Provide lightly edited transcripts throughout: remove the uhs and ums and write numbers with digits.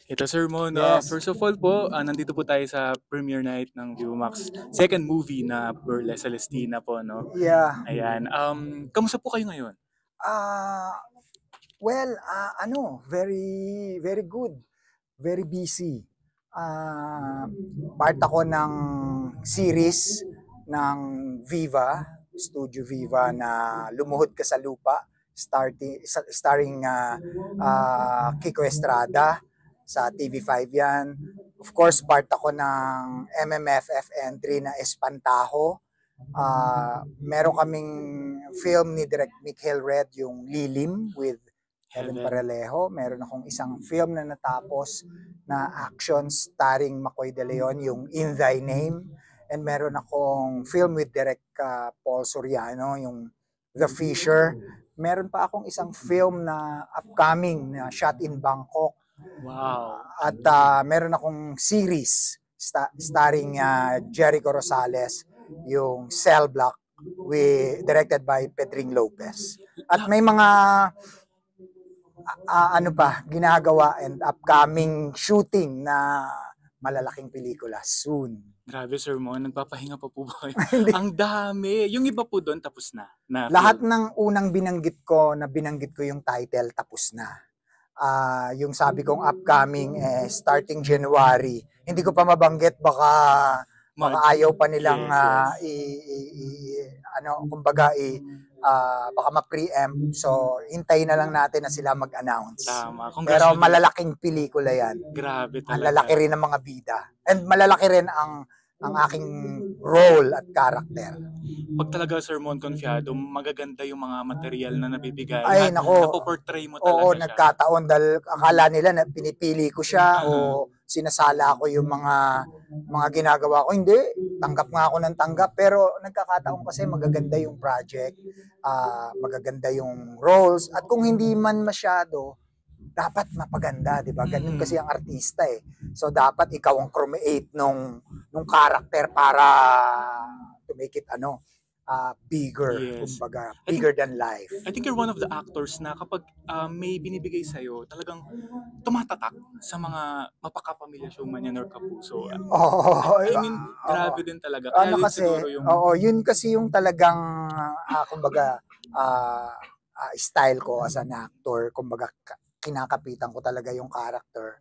Ito Sir Mon, Yes. first of all po, nandito po tayo sa premiere night ng Viewmax second movie na Burlesque Celestina po, no? Yeah. Ayan, kamusta po kayo ngayon? Ah, very very good. Very busy. Ah, Part ako ng series ng Viva, Studio Viva na Lumuhod Ka sa Lupa, starring Kiko Estrada sa TV5 yan. Of course, part ako ng MMFF entry na Espantajo. Meron kaming film ni Direk Mikhail Red, yung Lilim with Helen Heaven. Paralejo. Meron akong isang film na natapos na action starring Macoy De Leon, yung In Thy Name. And meron akong film with Direk Paul Soriano, yung The Fisher. Meron pa akong isang film na upcoming na shot in Bangkok. Wow. At meron akong series starring Jericho Rosales, yung Cell Block, directed by Pedring Lopez. At may mga ginagawa and upcoming shooting na malalaking pelikula soon. Grabe Sir Mon, nagpapahinga pa po ba kayo? Hindi. Ang dami. Yung iba po doon tapos na. Lahat film. ng unang binanggit ko yung title, tapos na. Yung sabi kong upcoming starting January. Hindi ko pa mabanggit, baka ayaw pa nilang baka ma-preempt. So, hintayin na lang natin na sila mag-announce. Tama. Pero malalaking pelikula yan. Grabe Ang talaga. lalaki rin ng mga bida. And malalaki rin ang aking role at character. Pag talaga Sir Mon konfiyado, magaganda yung mga material na nabibigay. Ay, nako. Napoportray mo talaga Oo, siya. nagkataon dahil akala nila na pinipili ko siya o sinasala ko yung mga ginagawa ko. Hindi, tanggap nga ako ng tanggap, pero nagkakataon kasi magaganda yung project, magaganda yung roles, at kung hindi man masyado, dapat mapaganda, di ba? Ganun kasi ang artista eh. So dapat ikaw ang create nung character para to make it bigger, Yes. kumbaga, bigger than life. I think you're one of the actors na kapag may binibigay sa'yo, talagang tumatatak sa mga mapakapamilya showman yan or kapuso. I mean, grabe din talaga. Kaya Kasi, siguro yung... yun kasi yung talagang, kumbaga, style ko as an actor. Kumbaga, kinakapitan ko talaga yung character.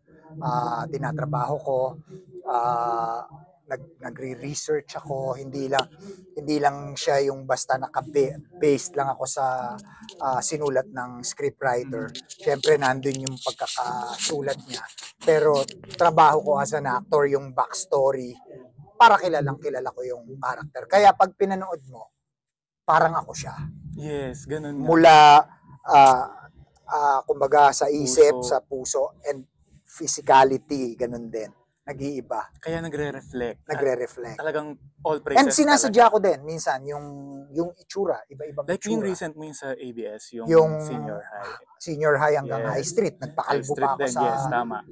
Tinatrabaho ko, nagre-research ako, hindi lang siya yung basta naka-based lang ako sa sinulat ng scriptwriter. Syempre nandun yung pagkakasulat niya. Pero trabaho ko as an actor yung backstory para kilala ko yung character. Kaya pag pinanood mo, parang ako siya. Yes, ganun nga. Mula kumbaga sa isip, Puso. sa puso, and physicality, ganun din. Nag-iiba. Kaya nagre-reflect. Talagang all praises. And sinasadya ko din minsan yung itsura, iba-ibang like itsura. yung recent mo yung sa ABS, yung senior high. Senior high hanggang Yes. high street. Nagpakalbo pa ako sa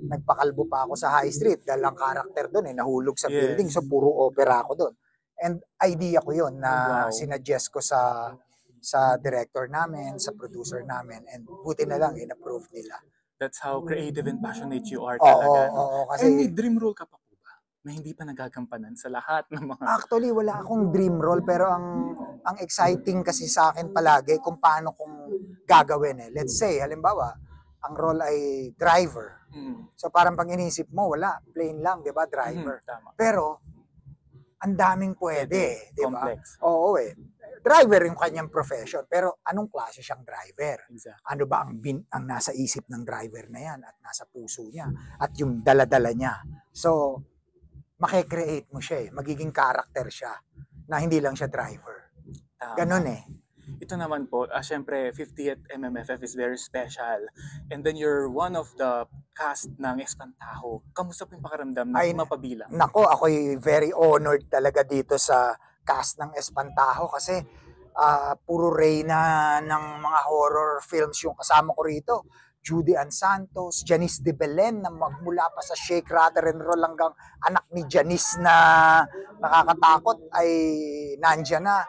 Nagpakalbo pa ako sa high street dahil ang character doon nahulog sa building, so puro opera ako doon. And idea ko yun na sinuggest ko sa director namin, sa producer namin, and buti na lang in-approve nila. That's how creative and passionate you are talaga. Oo, kasi may dream role ka pa po ba na hindi pa nagagampanan sa lahat ng mga... Actually, wala akong dream role, pero ang exciting kasi sa akin palagi kung paano kung gagawin eh. Let's say, halimbawa, ang role ay driver. So parang pag inisip mo, wala, plain lang, 'di ba, driver. Tama. Pero ang daming pwede, 'di ba? Complex. Oo eh. Driver yung kanyang profession, pero anong klase siyang driver? Exactly. Ano ba ang nasa isip ng driver na yan at nasa puso niya at yung dala-dala niya? So, makikreate mo siya eh. Magiging character siya na hindi lang siya driver. Ganun eh. Ito naman po, syempre 50th MMFF is very special. And then you're one of the cast ng Espantajo. Kamusta po yung pakiramdam na mapabilang? Nako, ako'y very honored talaga dito sa cast ng Espantajo kasi puro reyna ng mga horror films yung kasama ko rito. Judy Ann Santos, Janice de Belen na magmula pa sa Shake, Rattle and Roll hanggang anak ni Janice na nakakatakot ay nandyan na.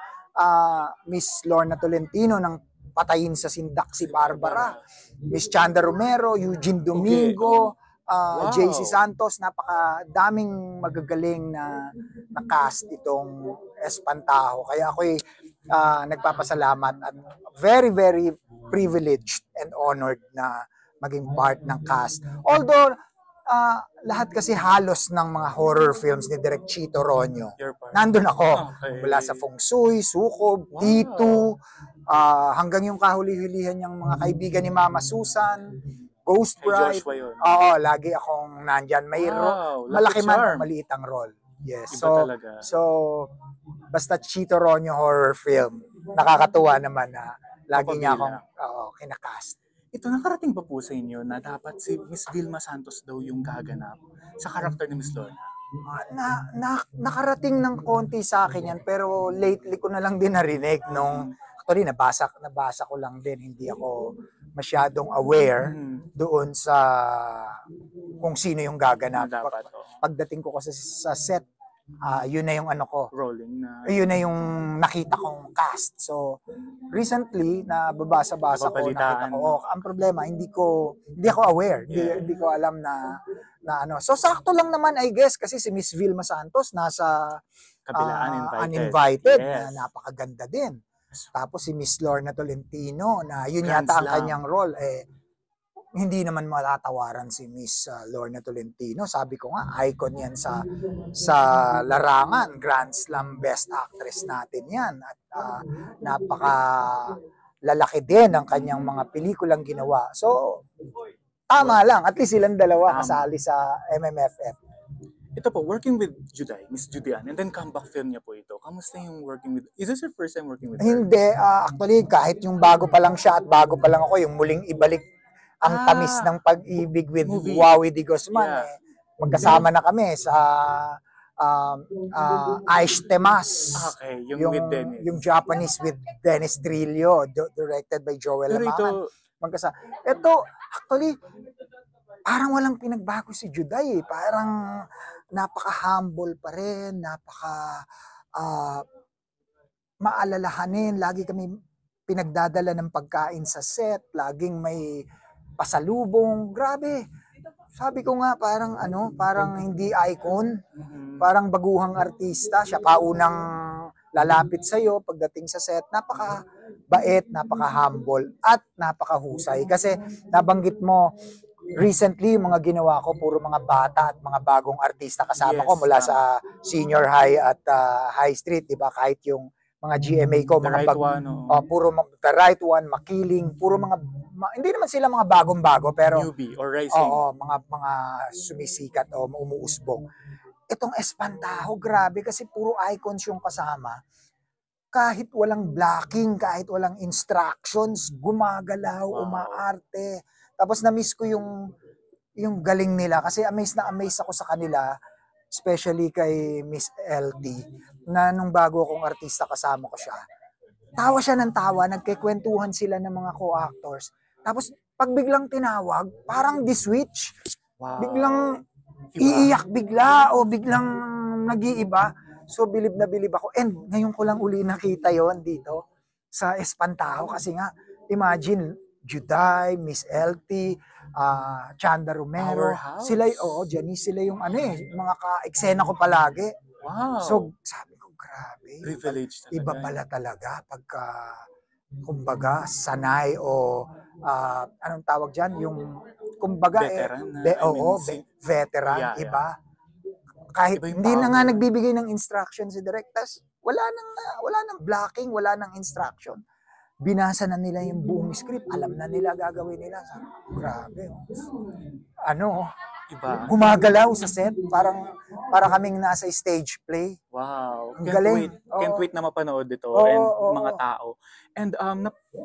Miss Lorna Tolentino ng Patayin sa Sindak si Barbara, Miss Chanda Romero, Eugene Domingo, JC Wow. Santos, napakadaming magagaling na cast itong Espantaho. Kaya ako'y nagpapasalamat at very, very privileged and honored na maging part ng cast. Although, lahat kasi halos ng mga horror films ni Direk Chito Ronyo, Your part. nandun ako. Okay. Mula sa Feng Shui, Sukob, Wow. T2, hanggang yung kahuli-hulihan niyang mga kaibigan ni Mama Susan, Ghost Kay Bride. Joshua yun. Oo, lagi akong nandyan. May Wow, malaki Lucky man o Charm. maliit ang role. Yes. Iba talaga. So, basta Chito Ronyo horror film, nakakatuwa naman na lagi niya akong kinakast. Ito, nakarating ba po sa inyo na dapat si Miss Vilma Santos daw yung gaganap sa karakter ni Miss Lorna? Nakarating ng konti sa akin yan, pero lately ko na lang din narinig actually nabasa ko lang din, hindi ako masyadong aware doon sa kung sino yung gaganap. Dapat, Pagdating ko kasi sa set, yun na yung ano ko. rolling na. Yun na yung nakita kong cast. So, recently, nababasa-basa ko, nakita ko. Ang problema, hindi ako aware. Hindi ko alam na ano. So, sakto lang naman, I guess, kasi si Miss Vilma Santos nasa Kabilaan, uninvited. Yes. Na napakaganda din. Tapos si Miss Lorna Tolentino, na yun Grand yata ang Slam. kanyang role. Hindi naman matatawaran si Miss Lorna Tolentino. Sabi ko nga, icon yan sa larangan. Grand Slam Best Actress natin yan. At napaka lalaki din ang kanyang mga pelikulang ginawa. So, tama lang. At least silang dalawa kasali sa MMFF. Ito po, working with Juday, Miss Judian, and then comeback film niya po ito. Kamusta yung working with, is this your first time working with her? Hindi. Actually, kahit yung bago pa lang siya at bago pa lang ako, yung muling ibalik ang tamis ng pag-ibig with Movie. Wawi de Guzman. Yeah. Magkasama na kami sa Aish Temas. Okay, yung with Dennis. Yung Japanese with Dennis Trillo, directed by Joel Pero ito, Lamangan. Ito, actually, parang walang pinagbago si Juday. Parang napaka-humble pa rin, maalalahanin. Lagi kami pinagdadala ng pagkain sa set, laging may pasalubong. Grabe. Sabi ko nga, parang hindi icon, parang baguhang artista. Siya pa unang lalapit sa'yo pagdating sa set. Napaka-bait, napaka-humble, at napaka-husay. Kasi nabanggit mo, recently, yung mga ginawa ko, puro mga bata at mga bagong artista kasama ko mula sa senior high at high street, diba? Kahit yung mga GMA ko, The mga Right One, puro The Right One, Makiling, puro mga, hindi naman sila mga bagong-bago, pero newbie or rising. mga sumisikat o umuusbong. Itong Espantaho, grabe, kasi puro icons yung kasama. Kahit walang blocking, kahit walang instructions, gumagalaw, umaarte. Tapos na-miss ko yung galing nila kasi amazed ako sa kanila, especially kay Miss LT, na nung bago akong artista kasama ko siya. Tawa siya ng tawa, nagkikwentuhan sila ng mga co-actors. Tapos pag biglang tinawag, parang di-switch. Wow. Biglang iiyak bigla o biglang nag-iiba. So bilib na bilib ako. And ngayon ko lang uli nakita yon dito sa Espantaho kasi nga, imagine, Juday, Miss LT, Chanda Romero, sila, Janice, sila yung mga ka-eksena ko palagi. Wow. So, sabi ko, grabe. Privilege talaga. Iba pala talaga pagka, kumbaga, sanay o, anong tawag dyan? Yung, kumbaga, veteran veteran, yeah, iba. Kahit iba hindi na nga nagbibigay ng instruction si directors, wala nang blocking, wala nang instruction. Binasa na nila yung buong script, alam na nila gagawin nila. Sabi ko, grabe. Iba. Gumagalaw sa set, para kaming nasa stage play. Wow. Ang galing. Can't wait na mapanood ito and mga tao. And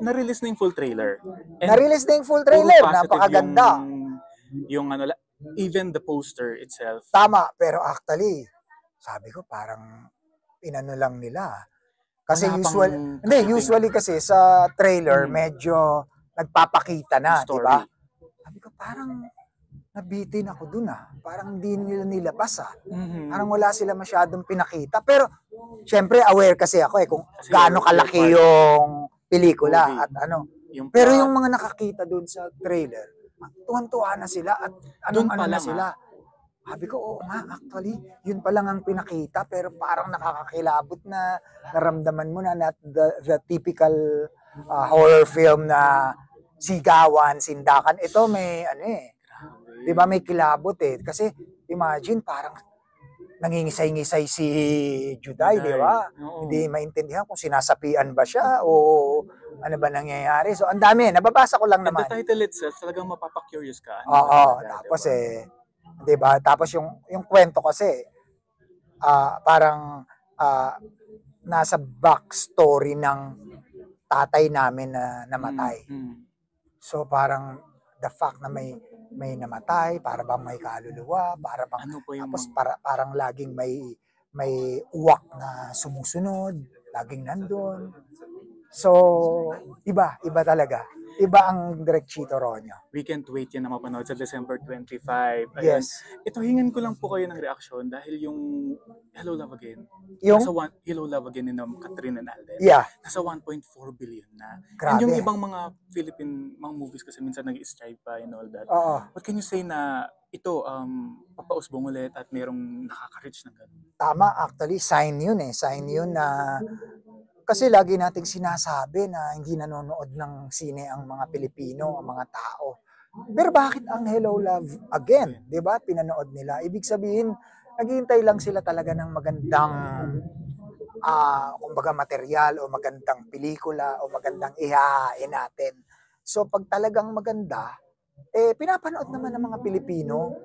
na-release na yung full trailer. Na-release na yung full trailer, napakaganda. Yung even the poster itself. Tama, pero actually, sabi ko parang inano lang nila. Kasi usually kasi sa trailer medyo nagpapakita na, di ba? Sabi ko parang nabitin ako dun Parang hindi nila nilabas Parang wala sila masyadong pinakita. Pero syempre aware kasi ako kung gaano kalaki yung pelikula at ano. Pero yung mga nakakita dun sa trailer, tuwan-tuwa na sila at Doon ano pa na lang, sila. Sabi ko, oo nga, actually, yun pa lang ang pinakita, pero parang nakakakilabot na naramdaman mo na the typical horror film na sigawan, sindakan. Ito may, di ba may kilabot eh. Kasi imagine, parang nangingisay-ngisay si Juday, di ba? Oo. Hindi maintindihan kung sinasapian ba siya o ano ba nangyayari. So, ang dami. Nababasa ko lang And the naman. title itself, talagang mapapakurious ka. Ano ba Oo, talaga, tapos diba? 'di ba? Tapos yung kwento kasi parang nasa backstory ng tatay namin na namatay. So parang the fact na may namatay, para bang may kaluluwa, para bang Ano po yung tapos parang laging may uwak na sumusunod, laging nandun. So, iba talaga. Iba ang Direk Chito Ronyo. We can't wait yan na mapanood sa December 25. Ayun. Yes. Ito, hingan ko lang po kayo ng reaksyon dahil yung Hello Love Again, Yung? Hello Love Again ni Catherine and Alden, Yeah. nasa 1.4 billion na. Grabe. And yung ibang mga Philippine mga movies kasi minsan nag-strive pa and all that. Oo. What can you say na ito, papausbong ulit at merong nakaka-reach ng gano'n? Tama, actually, sign yun eh. Sign yun na kasi lagi nating sinasabi na hindi nanonood ng sine ang mga Pilipino, ang mga tao. Pero bakit ang Hello Love Again? 'Di ba? Pinanood nila. Ibig sabihin, naghihintay lang sila talaga ng magandang kumbaga material o magandang pelikula o magandang ihahain natin. So pag talagang maganda, pinapanood naman ng mga Pilipino.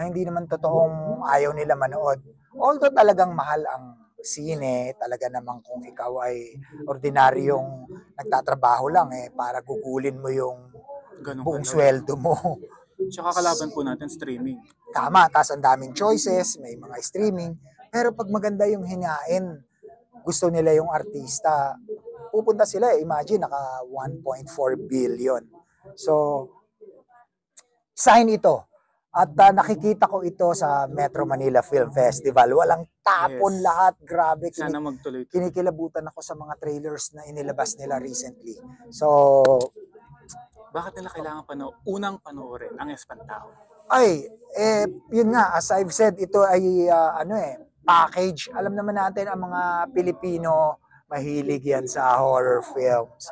Hindi naman totoong ayaw nila manood. Although talagang mahal ang sine, talaga naman kung ikaw ay ordinaryong nagtatrabaho lang para gugulin mo yung buong sweldo mo. Tsaka kalaban po natin streaming. Tama, tas ang daming choices, may mga streaming. Pero pag maganda yung hinain, gusto nila yung artista, pupunta sila, imagine, naka 1.4 billion. So, sign ito. At nakikita ko ito sa Metro Manila Film Festival. Walang tapon lahat. Grabe. Sana magtuloy. Kinikilabutan ako sa mga trailers na inilabas nila recently. So, bakit nila kailangan unang panoorin ang Espantao? Yun nga, as I've said, ito ay package. Alam naman natin ang mga Pilipino, mahilig yan sa horror films.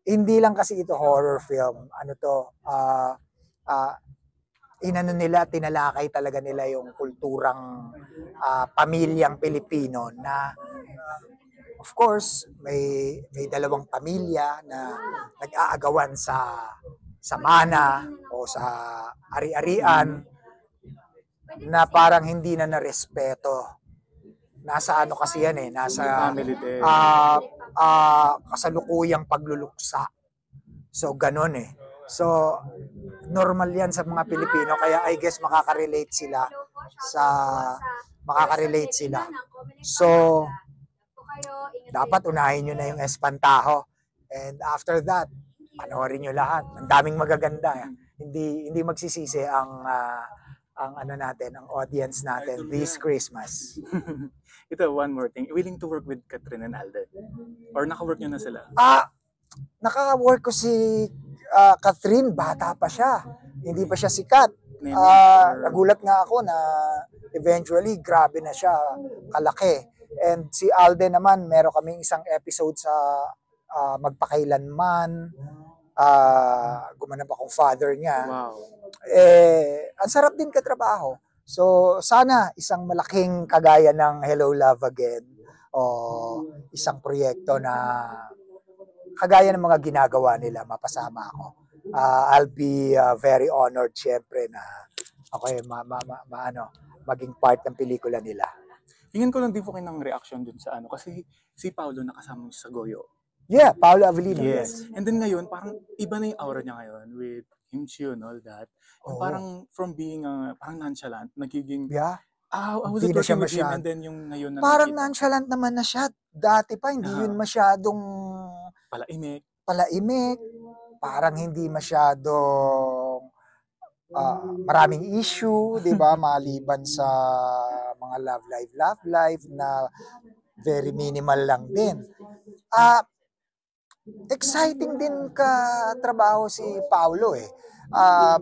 Hindi lang kasi ito horror film. Tinalakay talaga nila yung kulturang pamilyang Pilipino na of course may dalawang pamilya na nag-aagawan sa mana o sa ari-arian na parang hindi na narespeto. Nasa kasi yan nasa kasalukuyang pagluluksa. So ganon So normal yan sa mga Pilipino, kaya I guess makaka-relate sila. So dapat unahin nyo na yung Espantaho, and after that panoorin nyo lahat. Ang daming magaganda. Hindi magsisisi ang audience natin this Christmas. Ito, one more thing. Willing to work with Catherine and Alden? Or naka-work nyo na sila? Naka-work ko si Catherine, bata pa siya. Hindi pa siya sikat. Nagulat nga ako na eventually grabe na siya kalaki. And si Alden naman, meron kaming isang episode sa Magpakailanman. Gumanap akong father niya. Wow. Ang sarap din katrabaho. So sana isang malaking kagaya ng Hello Love Again o isang proyekto na kagaya ng mga ginagawa nila, mapasama ako. I'll be very honored syempre na ako maging part ng pelikula nila. Hingin ko lang din po kayo ng reaction dun sa kasi si Paolo nakasama mo sa Goyo. Yeah, Paolo Avellino. Yes. And then ngayon, parang iba na yung aura niya ngayon with kimchi and all that. Parang from being parang nonchalant, nagiging how was it working with him? And then yung ngayon na parang nonchalant naman na siya. Dati pa, hindi yun masyadong palaimik. Parang hindi masyadong maraming issue, di ba? Maliban sa mga love life na very minimal lang din. exciting din katrabaho si Paulo eh. Ah,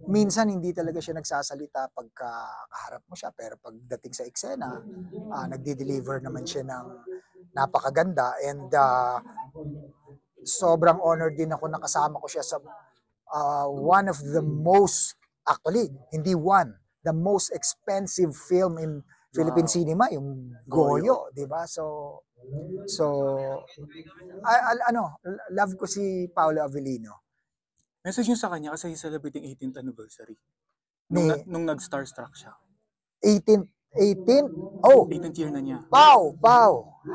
minsan hindi talaga siya nagsasalita pagka kaharap mo siya, pero pagdating sa eksena, nagde-deliver naman siya ng napakaganda, and sobrang honored din ako nakasama ko siya sa one of the most, actually, hindi one, the most expensive film in Philippine Wow. cinema, yung Goyo, di ba? So love ko si Paolo Avellino. Message niyo sa kanya kasi he's celebrating 18th anniversary. Ni Nung nag-starstruck siya. 18th? Oh, 18th year na niya. Pau!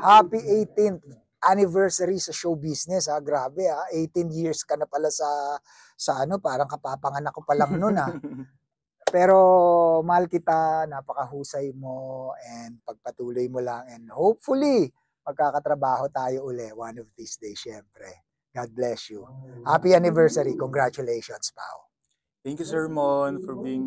Happy 18th anniversary sa show business, ha? Grabe, ha? 18 years ka na pala sa ano, parang kapapanganak ko pa lang nun, ha? Pero mahal kita, napakahusay mo, and pagpatuloy mo lang, and hopefully magkakatrabaho tayo uli one of these days, syempre. God bless you. Happy anniversary. Congratulations, Pao. Thank you, Sir Mon, for being